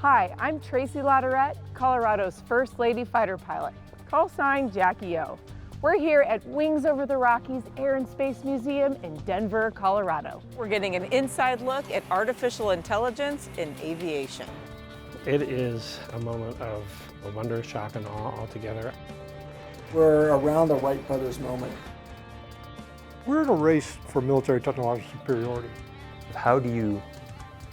Hi, I'm Tracy Ladderette, Colorado's First Lady Fighter Pilot, call sign Jackie O. We're here at Wings Over the Rockies Air and Space Museum in Denver, Colorado. We're getting an inside look at artificial intelligence in aviation. It is a moment of wonder, shock, and awe altogether. We're around the Wright brothers moment. We're in a race for military technological superiority. How do you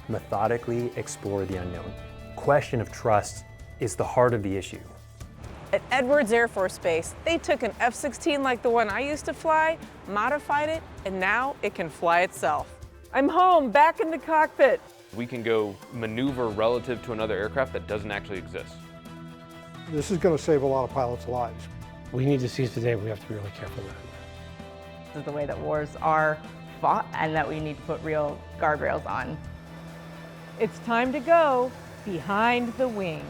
methodically explore the unknown? Question of trust is the heart of the issue. At Edwards Air Force Base, they took an F-16 like the one I used to fly, modified it, and now it can fly itself. I'm home, back in the cockpit. We can go maneuver relative to another aircraft that doesn't actually exist. This is going to save a lot of pilots' lives. We need to seize the day. We have to be really careful with it. This is the way that wars are fought and that we need to put real guardrails on. It's time to go behind the wings.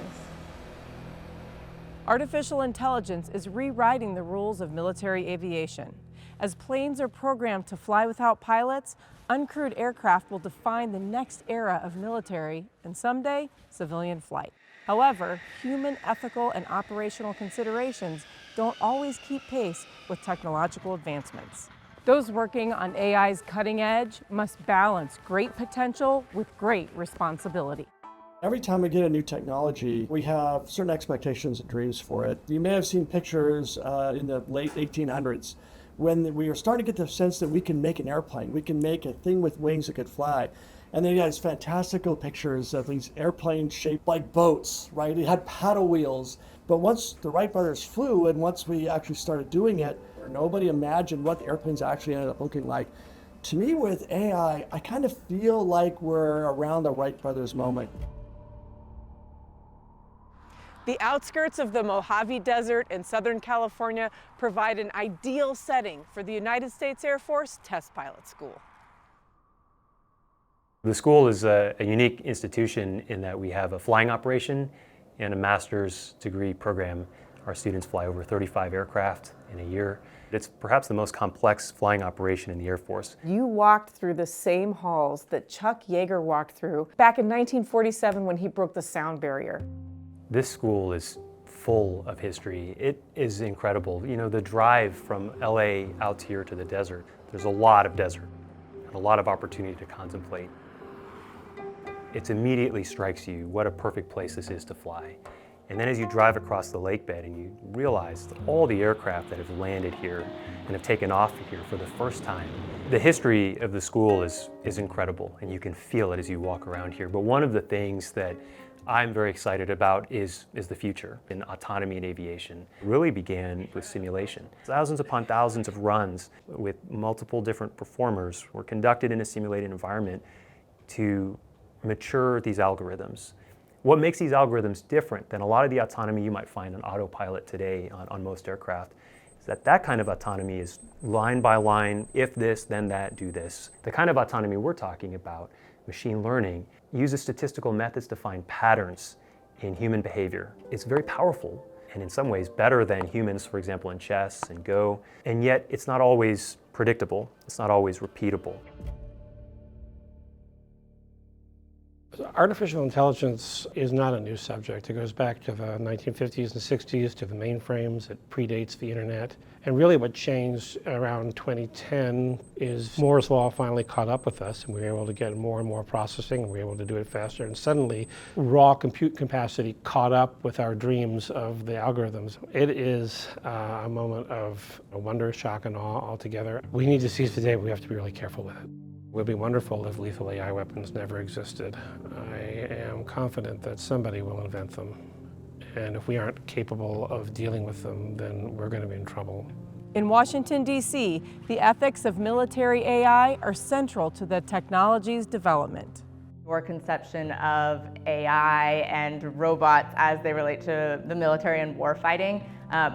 Artificial intelligence is rewriting the rules of military aviation. As planes are programmed to fly without pilots, uncrewed aircraft will define the next era of military and someday civilian flight. However, human ethical and operational considerations don't always keep pace with technological advancements. Those working on AI's cutting edge must balance great potential with great responsibility. Every time we get a new technology, we have certain expectations and dreams for it. You may have seen pictures in the late 1800s when we were starting to get the sense that we can make an airplane. We can make a thing with wings that could fly. And then you had these fantastical pictures of these airplanes shaped like boats, right? It had paddle wheels. But once the Wright brothers flew and once we actually started doing it, nobody imagined what the airplanes actually ended up looking like. To me, with AI, I kind of feel like we're around the Wright brothers moment. The outskirts of the Mojave Desert in Southern California provide an ideal setting for the United States Air Force Test Pilot School. The school is a unique institution in that we have a flying operation and a master's degree program. Our students fly over 35 aircraft in a year. It's perhaps the most complex flying operation in the Air Force. You walked through the same halls that Chuck Yeager walked through back in 1947 when he broke the sound barrier. This school is full of history. It is incredible. You know, the drive from LA out here to the desert, there's a lot of desert and a lot of opportunity to contemplate. It immediately strikes you what a perfect place this is to fly. And then as you drive across the lake bed and you realize that all the aircraft that have landed here and have taken off here for the first time, the history of the school is incredible, and you can feel it as you walk around here. But one of the things that I'm very excited about is the future in autonomy in aviation. It really began with simulation. Thousands upon thousands of runs with multiple different performers were conducted in a simulated environment to mature these algorithms. What makes these algorithms different than a lot of the autonomy you might find on autopilot today on most aircraft is that kind of autonomy is line by line, if this, then that, do this. The kind of autonomy we're talking about, machine learning, uses statistical methods to find patterns in human behavior. It's very powerful and in some ways better than humans, for example, in chess and Go, and yet it's not always predictable, it's not always repeatable. Artificial intelligence is not a new subject. It goes back to the 1950s and 60s, to the mainframes. It predates the internet. And really what changed around 2010 is Moore's Law finally caught up with us, and we were able to get more and more processing, and we were able to do it faster. And suddenly, raw compute capacity caught up with our dreams of the algorithms. It is a moment of wonder, shock, and awe altogether. We need to seize the day. We have to be really careful with it. It would be wonderful if lethal AI weapons never existed. I am confident that somebody will invent them. And if we aren't capable of dealing with them, then we're going to be in trouble. In Washington, D.C., the ethics of military AI are central to the technology's development. Your conception of AI and robots as they relate to the military and warfighting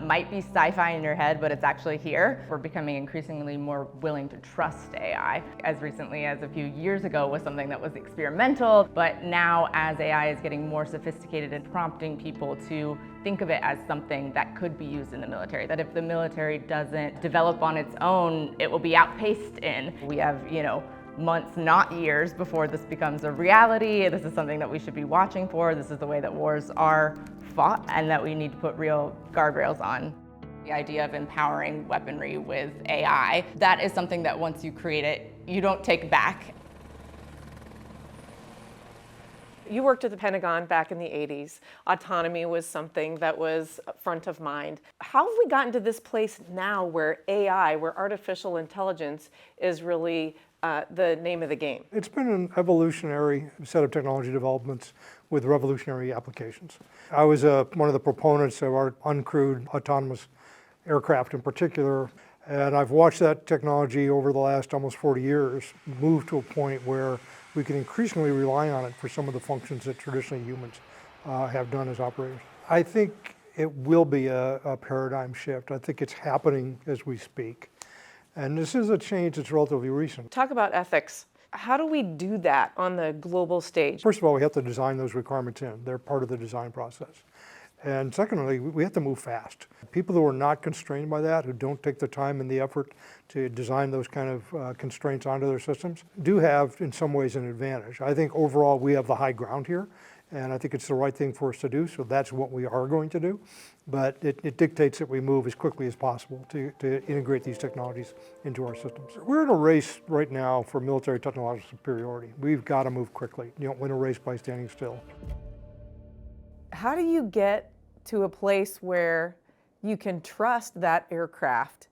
might be sci-fi in your head, but it's actually here. We're becoming increasingly more willing to trust AI. As recently as a few years ago was something that was experimental, but now as AI is getting more sophisticated and prompting people to think of it as something that could be used in the military, that if the military doesn't develop on its own, it will be outpaced in. We have, months, not years, before this becomes a reality. This is something that we should be watching for. This is the way that wars are fought, and that we need to put real guardrails on. The idea of empowering weaponry with AI, that is something that once you create it, you don't take back. You worked at the Pentagon back in the 80s. Autonomy was something that was front of mind. How have we gotten to this place now where AI, where artificial intelligence is really the name of the game? It's been an evolutionary set of technology developments with revolutionary applications. I was one of the proponents of our uncrewed autonomous aircraft in particular, and I've watched that technology over the last almost 40 years move to a point where we can increasingly rely on it for some of the functions that traditionally humans have done as operators. I think it will be a paradigm shift. I think it's happening as we speak. And this is a change that's relatively recent. Talk about ethics. How do we do that on the global stage? First of all, we have to design those requirements in. They're part of the design process. And secondly, we have to move fast. People who are not constrained by that, who don't take the time and the effort to design those kind of constraints onto their systems, do have, in some ways, an advantage. I think overall we have the high ground here, and I think it's the right thing for us to do, so that's what we are going to do. But it dictates that we move as quickly as possible to integrate these technologies into our systems. We're in a race right now for military technological superiority. We've got to move quickly. You don't win a race by standing still. How do you get to a place where you can trust that aircraft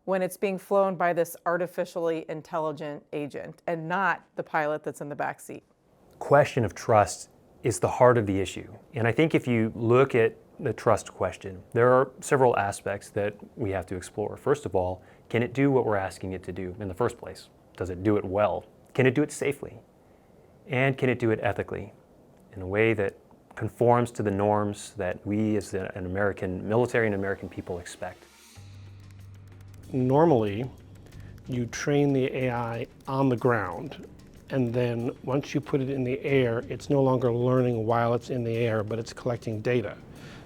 when it's being flown by this artificially intelligent agent and not the pilot that's in the back seat? Question of trust is the heart of the issue. And I think if you look at the trust question, there are several aspects that we have to explore. First of all, can it do what we're asking it to do in the first place? Does it do it well? Can it do it safely? And can it do it ethically in a way that conforms to the norms that we as an American military and American people expect? Normally, you train the AI on the ground, and then once you put it in the air, it's no longer learning while it's in the air, but it's collecting data.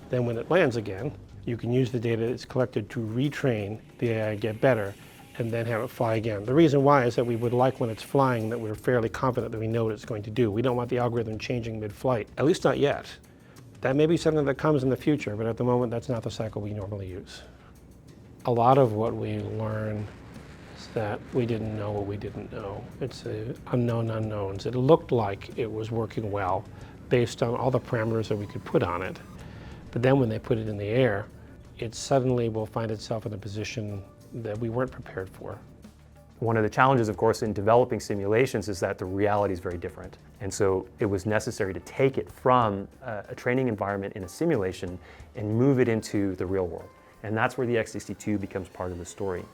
Then when it lands again, you can use the data that's collected to retrain the AI, get better, and then have it fly again. The reason why is that we would like when it's flying that we're fairly confident that we know what it's going to do. We don't want the algorithm changing mid-flight, at least not yet. That may be something that comes in the future, but at the moment that's not the cycle we normally use. A lot of what we learn is that we didn't know what we didn't know. It's the unknown unknowns. It looked like it was working well based on all the parameters that we could put on it. But then when they put it in the air, it suddenly will find itself in a position that we weren't prepared for. One of the challenges, of course, in developing simulations is that the reality is very different. And so it was necessary to take it from a training environment in a simulation and move it into the real world. And that's where the X-62 becomes part of the story.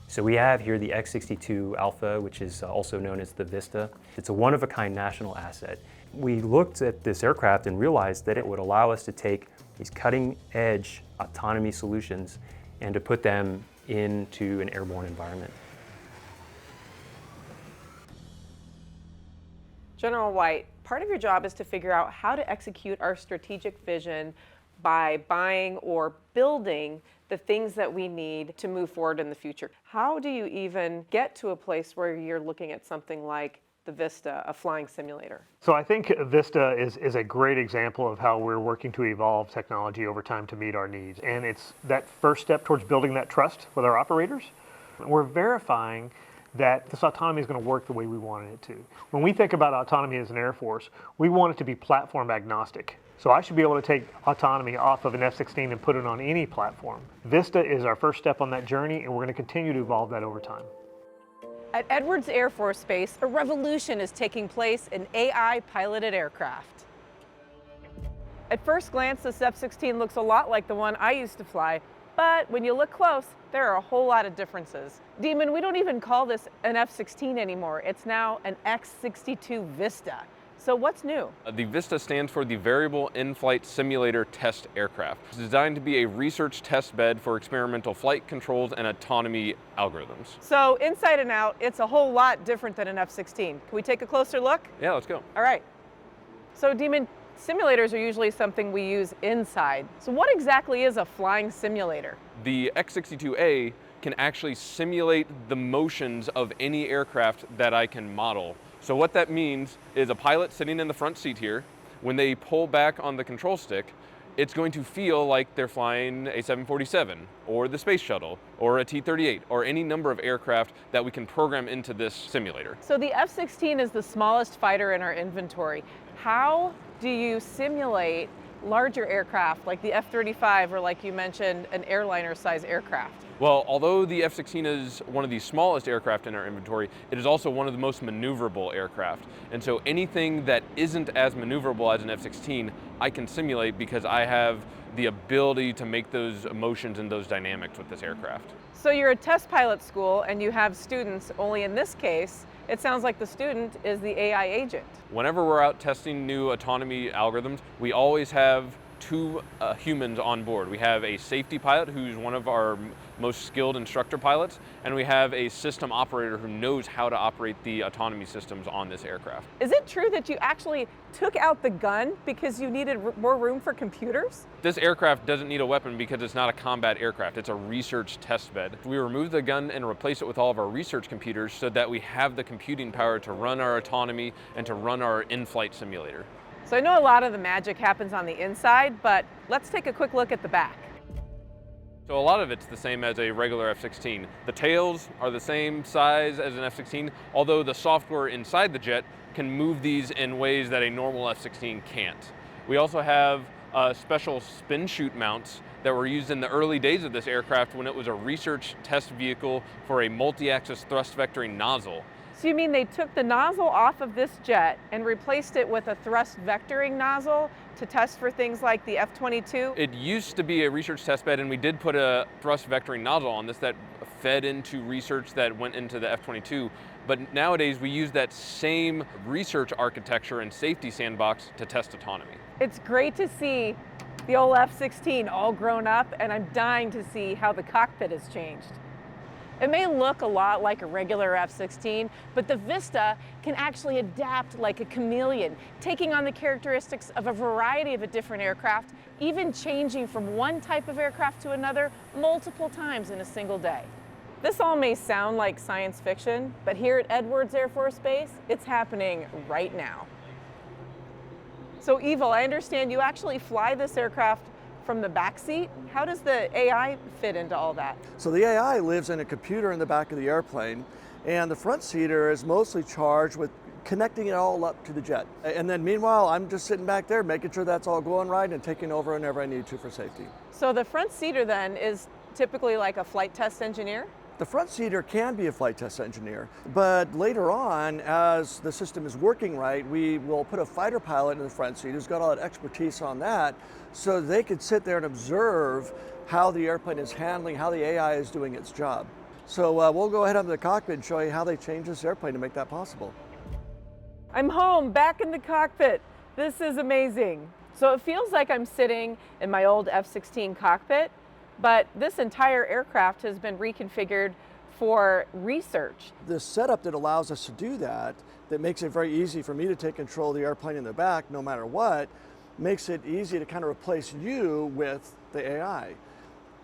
So we have here the X-62 Alpha, which is also known as the VISTA. It's a one-of-a-kind national asset. We looked at this aircraft and realized that it would allow us to take these cutting-edge autonomy solutions and to put them into an airborne environment. General White, part of your job is to figure out how to execute our strategic vision by buying or building the things that we need to move forward in the future. How do you even get to a place where you're looking at something like the VISTA, a flying simulator? So I think VISTA is a great example of how we're working to evolve technology over time to meet our needs. And it's that first step towards building that trust with our operators. We're verifying that this autonomy is going to work the way we wanted it to. When we think about autonomy as an Air Force, we want it to be platform agnostic. So I should be able to take autonomy off of an F-16 and put it on any platform. VISTA is our first step on that journey, and we're going to continue to evolve that over time. At Edwards Air Force Base, a revolution is taking place in AI-piloted aircraft. At first glance, this F-16 looks a lot like the one I used to fly, but when you look close, there are a whole lot of differences. Demon, we don't even call this an F-16 anymore. It's now an X-62 VISTA. So what's new? The VISTA stands for the Variable In-Flight Simulator Test Aircraft. It's designed to be a research test bed for experimental flight controls and autonomy algorithms. So inside and out, it's a whole lot different than an F-16. Can we take a closer look? Yeah, let's go. All right. So Demon, simulators are usually something we use inside. So what exactly is a flying simulator? The X-62A can actually simulate the motions of any aircraft that I can model. So what that means is a pilot sitting in the front seat here, when they pull back on the control stick, it's going to feel like they're flying a 747 or the space shuttle or a T-38 or any number of aircraft that we can program into this simulator. So the F-16 is the smallest fighter in our inventory. How do you simulate larger aircraft like the F-35 or, like you mentioned, an airliner-size aircraft? Well, although the F-16 is one of the smallest aircraft in our inventory, it is also one of the most maneuverable aircraft. And so anything that isn't as maneuverable as an F-16, I can simulate because I have the ability to make those motions and those dynamics with this aircraft. So you're a test pilot school and you have students, only in this case, it sounds like the student is the AI agent. Whenever we're out testing new autonomy algorithms, we always have two humans on board. We have a safety pilot who's one of our most skilled instructor pilots, and we have a system operator who knows how to operate the autonomy systems on this aircraft. Is it true that you actually took out the gun because you needed more room for computers? This aircraft doesn't need a weapon because it's not a combat aircraft, it's a research test bed. We removed the gun and replaced it with all of our research computers so that we have the computing power to run our autonomy and to run our in-flight simulator. So I know a lot of the magic happens on the inside, but let's take a quick look at the back. So a lot of it's the same as a regular F-16. The tails are the same size as an F-16, although the software inside the jet can move these in ways that a normal F-16 can't. We also have special spin chute mounts that were used in the early days of this aircraft when it was a research test vehicle for a multi-axis thrust vectoring nozzle. So you mean they took the nozzle off of this jet and replaced it with a thrust vectoring nozzle to test for things like the F-22? It used to be a research test bed, and we did put a thrust vectoring nozzle on this that fed into research that went into the F-22. But nowadays we use that same research architecture and safety sandbox to test autonomy. It's great to see the old F-16 all grown up, and I'm dying to see how the cockpit has changed. It may look a lot like a regular F-16, but the Vista can actually adapt like a chameleon, taking on the characteristics of a variety of different aircraft, even changing from one type of aircraft to another multiple times in a single day. This all may sound like science fiction, but here at Edwards Air Force Base, it's happening right now. So Evil, I understand you actually fly this aircraft from the back seat. How does the AI fit into all that? So the AI lives in a computer in the back of the airplane, and the front seater is mostly charged with connecting it all up to the jet. And then meanwhile, I'm just sitting back there making sure that's all going right and taking over whenever I need to for safety. So the front seater then is typically like a flight test engineer? The front seater can be a flight test engineer, but later on, as the system is working right, we will put a fighter pilot in the front seat who's got all that expertise on that, so they could sit there and observe how the airplane is handling, how the AI is doing its job. So we'll go ahead up to the cockpit and show you how they changed this airplane to make that possible. I'm home, back in the cockpit. This is amazing. So it feels like I'm sitting in my old F-16 cockpit, but this entire aircraft has been reconfigured for research. The setup that allows us to do that makes it very easy for me to take control of the airplane in the back no matter what, makes it easy to kind of replace you with the AI.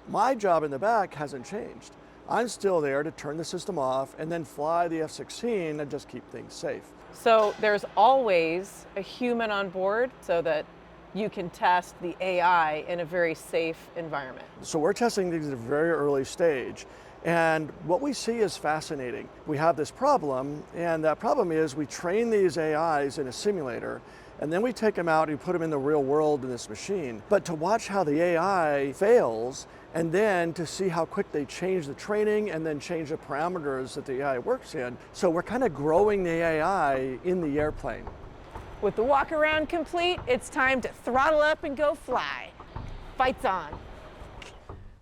My job in the back hasn't changed. I'm still there to turn the system off and then fly the F-16 and just keep things safe. So there's always a human on board so that you can test the AI in a very safe environment. So we're testing these at a very early stage. And what we see is fascinating. We have this problem, and that problem is we train these AIs in a simulator, and then we take them out and put them in the real world in this machine. But to watch how the AI fails, and then to see how quick they change the training and then change the parameters that the AI works in. So we're kind of growing the AI in the airplane. With the walk around complete, it's time to throttle up and go fly. Fights on.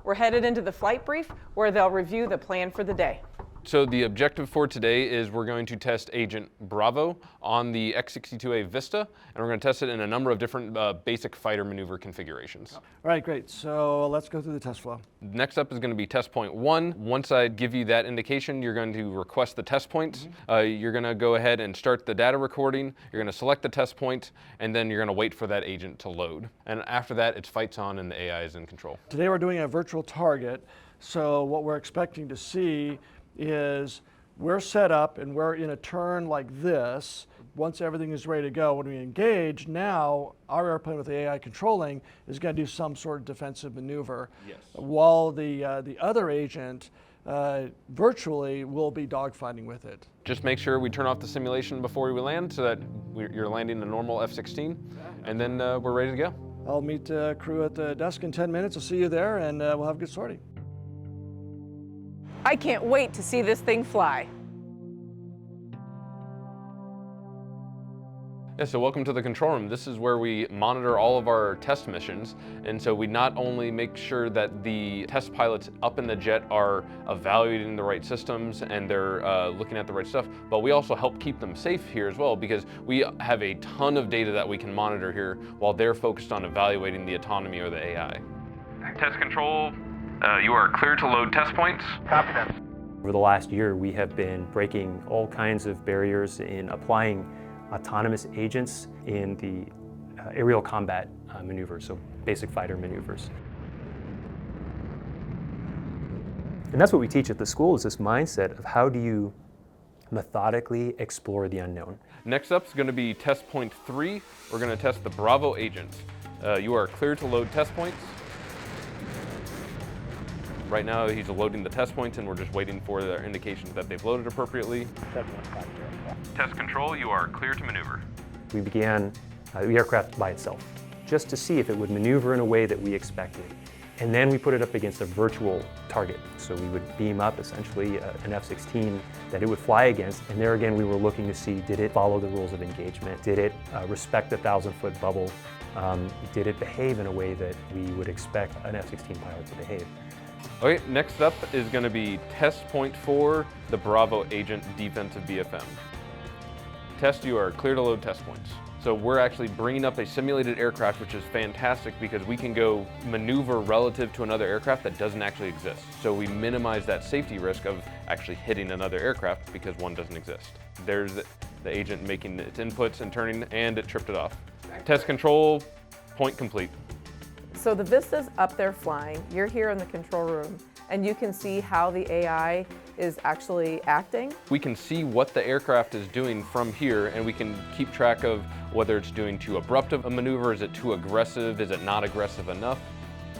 We're headed into the flight brief where they'll review the plan for the day. So the objective for today is we're going to test Agent Bravo on the X-62A VISTA, and we're going to test it in a number of different basic fighter maneuver configurations. All right, great. So let's go through the test flow. Next up is going to be test point 1. Once I give you that indication, you're going to request the test points. You're going to go ahead and start the data recording. You're going to select the test point, and then you're going to wait for that agent to load. And after that, it's fights on and the AI is in control. Today we're doing a virtual target. So what we're expecting to see is we're set up and we're in a turn like this. Once everything is ready to go, when we engage, now our airplane with the AI controlling is going to do some sort of defensive maneuver, while the other agent virtually will be dogfighting with it. Just make sure we turn off the simulation before we land so that you're landing a normal F-16, and then we're ready to go. I'll meet crew at the desk in 10 minutes. I'll see you there, and we'll have a good sortie. I can't wait to see this thing fly. Yeah, so welcome to the control room. This is where we monitor all of our test missions. And so we not only make sure that the test pilots up in the jet are evaluating the right systems and they're looking at the right stuff, but we also help keep them safe here as well, because we have a ton of data that we can monitor here while they're focused on evaluating the autonomy or the AI. Test control, you are clear to load test points. Copy that. Over the last year, we have been breaking all kinds of barriers in applying autonomous agents in the aerial combat maneuvers, so basic fighter maneuvers. And that's what we teach at the school, is this mindset of how do you methodically explore the unknown. Next up is going to be test point 3. We're going to test the Bravo agent. You are clear to load test points. Right now he's loading the test points and we're just waiting for their indications that they've loaded appropriately. Test control, you are clear to maneuver. We began the aircraft by itself, just to see if it would maneuver in a way that we expected. And then we put it up against a virtual target. So we would beam up essentially an F-16 that it would fly against. And there again, we were looking to see, did it follow the rules of engagement? Did it respect the 1,000-foot bubble? Did it behave in a way that we would expect an F-16 pilot to behave? Okay, next up is going to be test point 4, the Bravo agent defensive BFM. Test, you are clear to load test points. So we're actually bringing up a simulated aircraft, which is fantastic because we can go maneuver relative to another aircraft that doesn't actually exist. So we minimize that safety risk of actually hitting another aircraft because one doesn't exist. There's the agent making its inputs and turning, and it tripped it off. Test control, point complete. So the Vista's up there flying, you're here in the control room, and you can see how the AI is actually acting. We can see what the aircraft is doing from here, and we can keep track of whether it's doing too abrupt of a maneuver, is it too aggressive, is it not aggressive enough.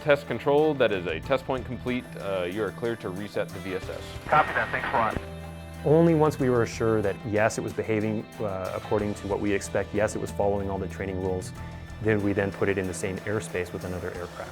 Test control, that is a test point complete. You are clear to reset the VSS. Copy that, thanks a lot. Only once we were assured that yes, it was behaving according to what we expect, yes, it was following all the training rules, then we then put it in the same airspace with another aircraft.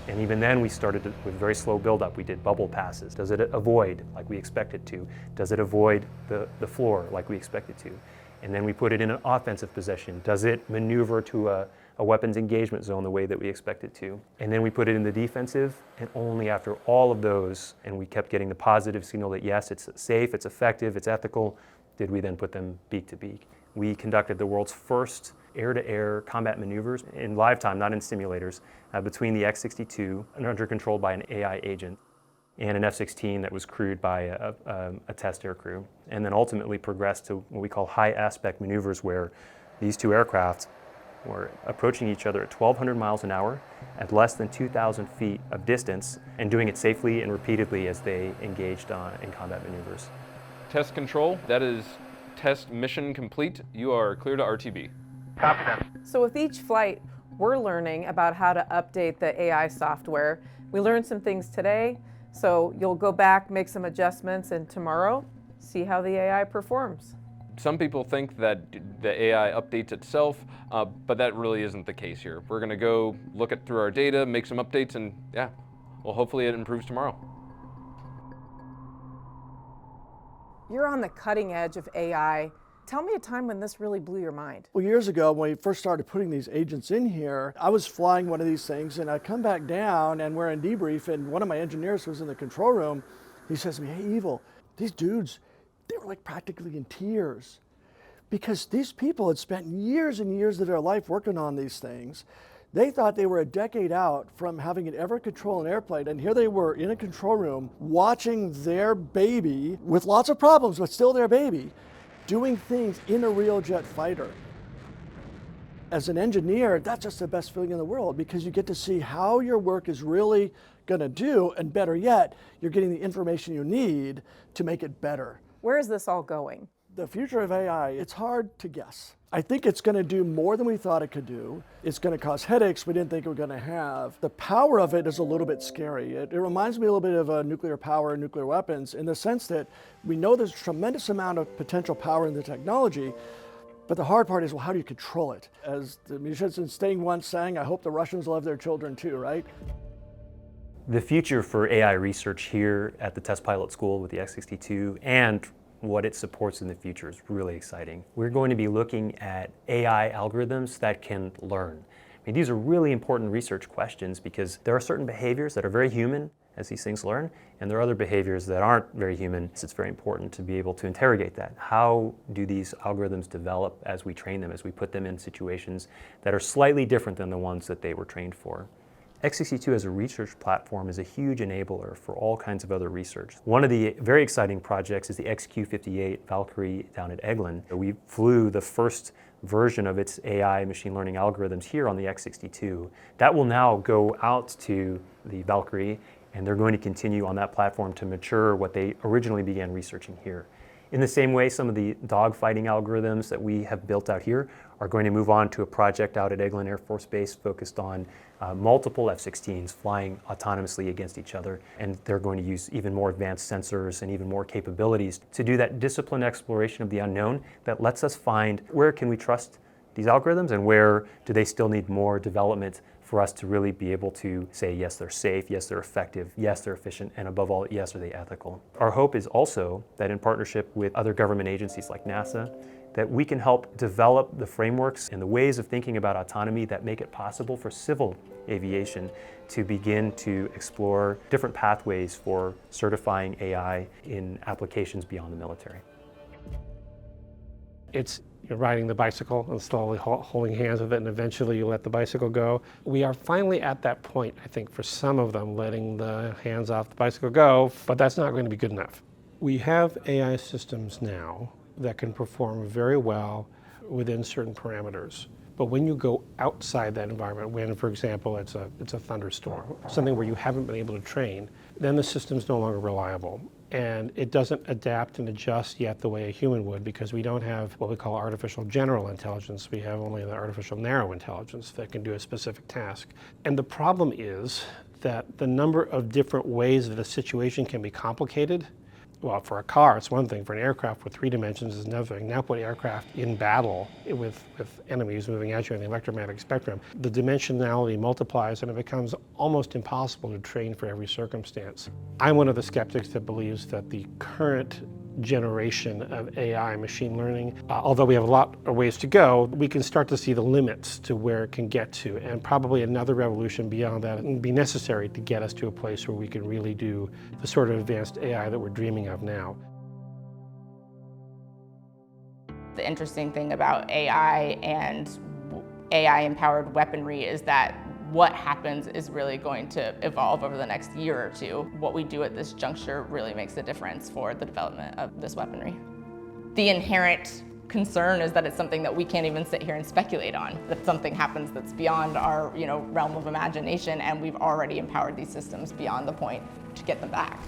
And even then we started with very slow buildup. We did bubble passes. Does it avoid like we expect it to? Does it avoid the floor like we expect it to? And then we put it in an offensive position. Does it maneuver to a weapons engagement zone the way that we expect it to? And then we put it in the defensive, and only after all of those, and we kept getting the positive signal that yes, it's safe, it's effective, it's ethical, did we then put them beak to beak. We conducted the world's first air-to-air combat maneuvers in live time, not in simulators, between the X-62, under control by an AI agent, and an F-16 that was crewed by a test air crew, and then ultimately progressed to what we call high-aspect maneuvers, where these two aircraft were approaching each other at 1,200 miles an hour at less than 2,000 feet of distance, and doing it safely and repeatedly as they engaged in combat maneuvers. Test control, that is test mission complete. You are clear to RTB. Copy that. So with each flight, we're learning about how to update the AI software. We learned some things today, so you'll go back, make some adjustments, and tomorrow, see how the AI performs. Some people think that the AI updates itself, but that really isn't the case here. We're going to go look through our data, make some updates, and yeah, well, hopefully it improves tomorrow. You're on the cutting edge of AI. Tell me a time when this really blew your mind. Well, years ago, when we first started putting these agents in here, I was flying one of these things, and I come back down, and we're in debrief, and one of my engineers who was in the control room, he says to me, "Hey, Evil, these dudes, they were like practically in tears, because these people had spent years and years of their life working on these things. They thought they were a decade out from having it ever control an airplane, and here they were in a control room watching their baby, with lots of problems, but still their baby, doing things in a real jet fighter." As an engineer, that's just the best feeling in the world because you get to see how your work is really going to do, and better yet, you're getting the information you need to make it better. Where is this all going? The future of AI, it's hard to guess. I think it's going to do more than we thought it could do. It's going to cause headaches we didn't think we were going to have. The power of it is a little bit scary. It reminds me a little bit of nuclear power and nuclear weapons in the sense that we know there's a tremendous amount of potential power in the technology, but the hard part is, well, how do you control it? As the musician Sting once sang, I hope the Russians love their children too, right? The future for AI research here at the Test Pilot School with the X-62 and what it supports in the future is really exciting. We're going to be looking at AI algorithms that can learn. I mean, these are really important research questions because there are certain behaviors that are very human as these things learn, and there are other behaviors that aren't very human. It's very important to be able to interrogate that. How do these algorithms develop as we train them, as we put them in situations that are slightly different than the ones that they were trained for? X-62 as a research platform is a huge enabler for all kinds of other research. One of the very exciting projects is the XQ-58 Valkyrie down at Eglin. We flew the first version of its AI machine learning algorithms here on the X-62. That will now go out to the Valkyrie, and they're going to continue on that platform to mature what they originally began researching here. In the same way, some of the dogfighting algorithms that we have built out here are going to move on to a project out at Eglin Air Force Base focused on multiple F-16s flying autonomously against each other. And they're going to use even more advanced sensors and even more capabilities to do that disciplined exploration of the unknown that lets us find where can we trust these algorithms and where do they still need more development for us to really be able to say, yes, they're safe, yes, they're effective, yes, they're efficient, and above all, yes, are they ethical. Our hope is also that in partnership with other government agencies like NASA, that we can help develop the frameworks and the ways of thinking about autonomy that make it possible for civil aviation to begin to explore different pathways for certifying AI in applications beyond the military. It's you're riding the bicycle and slowly holding hands with it, and eventually you let the bicycle go. We are finally at that point, I think, for some of them, letting the hands off the bicycle go, but that's not going to be good enough. We have AI systems now that can perform very well within certain parameters. But when you go outside that environment, when, for example, it's a thunderstorm, something where you haven't been able to train, then the system's no longer reliable. And it doesn't adapt and adjust yet the way a human would, because we don't have what we call artificial general intelligence. We have only the artificial narrow intelligence that can do a specific task. And the problem is that the number of different ways that a situation can be complicated, well, for a car, it's one thing. For an aircraft with 3 dimensions is another thing. Now put aircraft in battle with enemies moving at you in the electromagnetic spectrum. The dimensionality multiplies and it becomes almost impossible to train for every circumstance. I'm one of the skeptics that believes that the current generation of AI machine learning, although we have a lot of ways to go, we can start to see the limits to where it can get to, and probably another revolution beyond that would be necessary to get us to a place where we can really do the sort of advanced AI that we're dreaming of now. The interesting thing about AI and AI-empowered weaponry is that what happens is really going to evolve over the next year or two. What we do at this juncture really makes a difference for the development of this weaponry. The inherent concern is that it's something that we can't even sit here and speculate on, that something happens that's beyond our realm of imagination, and we've already empowered these systems beyond the point to get them back.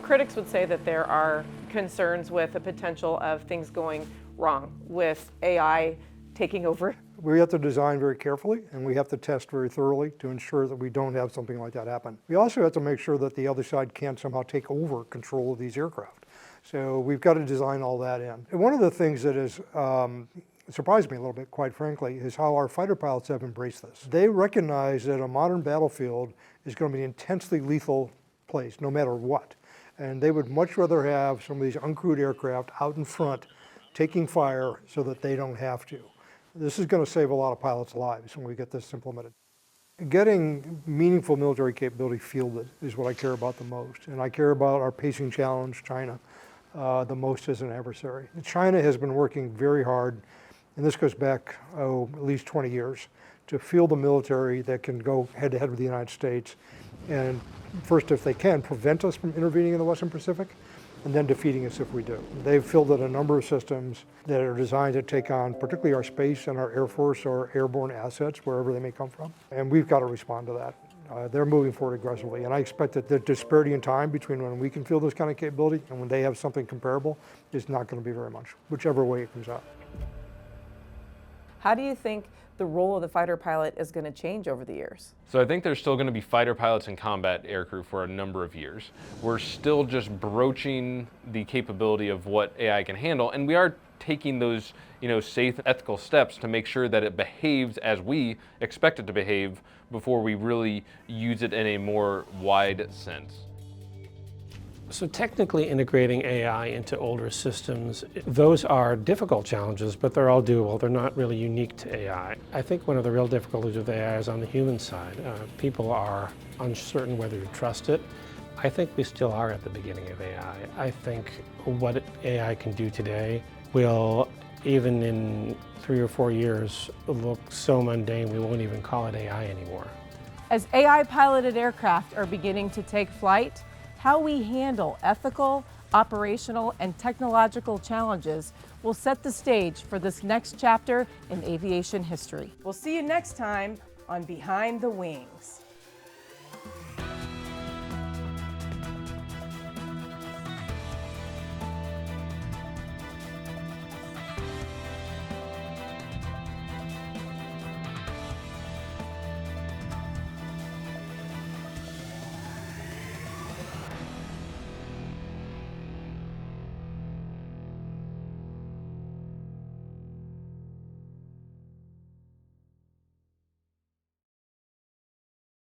Critics would say that there are concerns with the potential of things going wrong with AI taking over. We have to design very carefully, and we have to test very thoroughly to ensure that we don't have something like that happen. We also have to make sure that the other side can't somehow take over control of these aircraft. So we've got to design all that in. And one of the things that has surprised me a little bit, quite frankly, is how our fighter pilots have embraced this. They recognize that a modern battlefield is going to be an intensely lethal place, no matter what. And they would much rather have some of these uncrewed aircraft out in front taking fire so that they don't have to. This is going to save a lot of pilots' lives when we get this implemented. Getting meaningful military capability fielded is what I care about the most. And I care about our pacing challenge, China, the most as an adversary. China has been working very hard, and this goes back, at least 20 years, to field a military that can go head-to-head with the United States and first, if they can, prevent us from intervening in the Western Pacific, and then defeating us if we do. They've fielded a number of systems that are designed to take on particularly our space and our Air Force or airborne assets, wherever they may come from, and we've got to respond to that. They're moving forward aggressively, and I expect that the disparity in time between when we can field this kind of capability and when they have something comparable is not going to be very much, whichever way it comes out. How do you think the role of the fighter pilot is going to change over the years? So I think there's still going to be fighter pilots and combat aircrew for a number of years. We're still just broaching the capability of what AI can handle, and we are taking those, safe, ethical steps to make sure that it behaves as we expect it to behave before we really use it in a more wide sense. So technically integrating AI into older systems, those are difficult challenges, but they're all doable. They're not really unique to AI. I think one of the real difficulties with AI is on the human side. People are uncertain whether to trust it. I think we still are at the beginning of AI. I think what AI can do today will, even in 3 or 4 years, look so mundane we won't even call it AI anymore. As AI-piloted aircraft are beginning to take flight, how we handle ethical, operational, and technological challenges will set the stage for this next chapter in aviation history. We'll see you next time on Behind the Wings.